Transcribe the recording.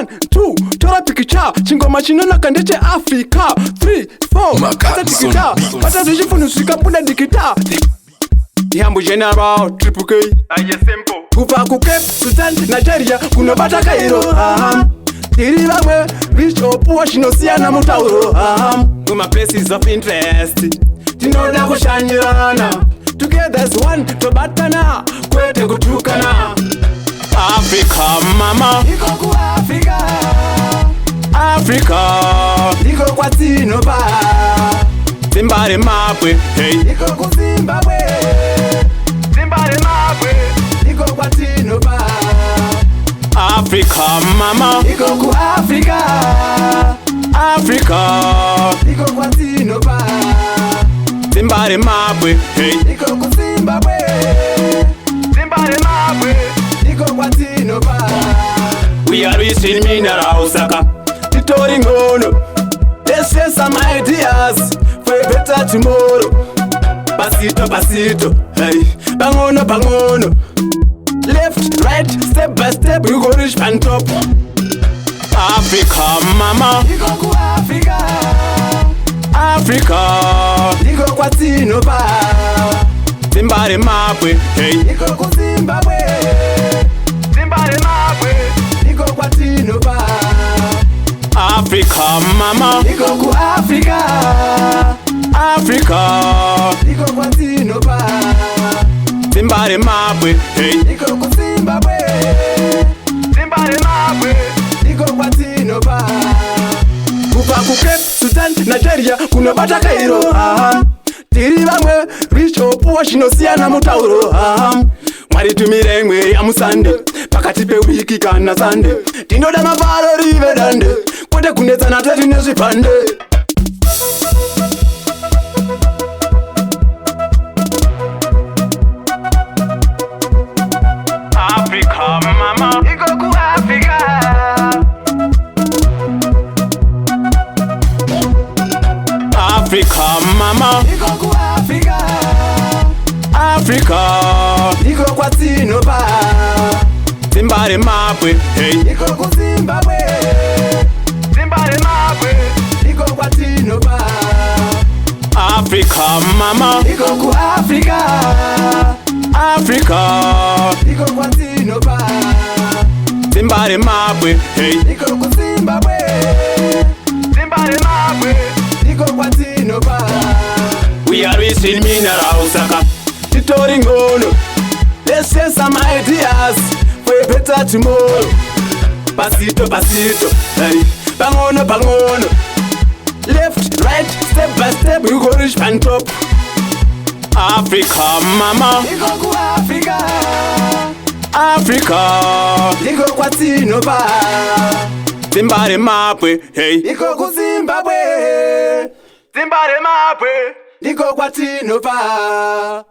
1 2 tora pikicha chingoma chinonaka ndeche Africa 3 4 kata tikita kata zvichifunhu zvikapunda dikita Yambo General Triple K kubva kuCape Sudan Nigeria kunobata Cairo tiri vamwe vichopuwa zvinosiyana mutauro muma places of interest tinoda kushanyirana together as one tobatana kwete kutukana Africa mama iko ku Africa Africa iko kwatinobva Zimbabwe mapwe hey iko ku Zimbabwe Zimbabwe mapwe iko kwatinobva Africa mama iko ku Africa Africa iko kwatinobva Zimbabwe mapwe hey iko ku Zimbabwe Zimbabwe mapwe iko kwatinobva We are reaching mineral saka titori ngono Let's share some ideas for a better tomorrow Pasito pasito hey bangono bangono Left, right, step by step, you go reach pan top Africa, mama Iko ku Africa Africa Iko kwa Tinova Zimbabwe mapwe, hey Iko ku Zimbabwe Zimbabwe mapwe Iko kwa Tinova Africa, mama Iko ku Africa Africa Iko kwa Tinova Zimbabwe mapwe hey iko ku Zimbabwe Zimbabwe mapwe iko kwatinobva kubva kuCape Sudan Nigeria kunobata Cairo tiri vamwe vichopuwa zvinosiyana mutauro Mwari tumire mwe yamusande pakati pewiki kana sande tinoda mafaro rive dande kwete kunetsana teti nezvipande Mama, iko ku Africa Africa, mama iko ku Africa Africa iko kwa Tinova Zimbabwe mapwe hey iko ku Zimbabwe Zimbabwe mapwe iko kwa Tinova Africa, mama iko ku Africa Africa iko kwa Tinova Zimbabwe mapwe hey iko ku Zimbabwe Zimbabwe mapwe iko kwa Tinova We are reaching mineral saka titori ngono Let's share some ideas for a better tomorrow Pasito pasito hey bangono bangono Left right step by step you go reach pan top Africa mama iko ku Africa Africa iko kwa Tinova Zimbabwe mapwe hey iko ku Zimbabwe Zimbabwe mapwe iko kwa Tinova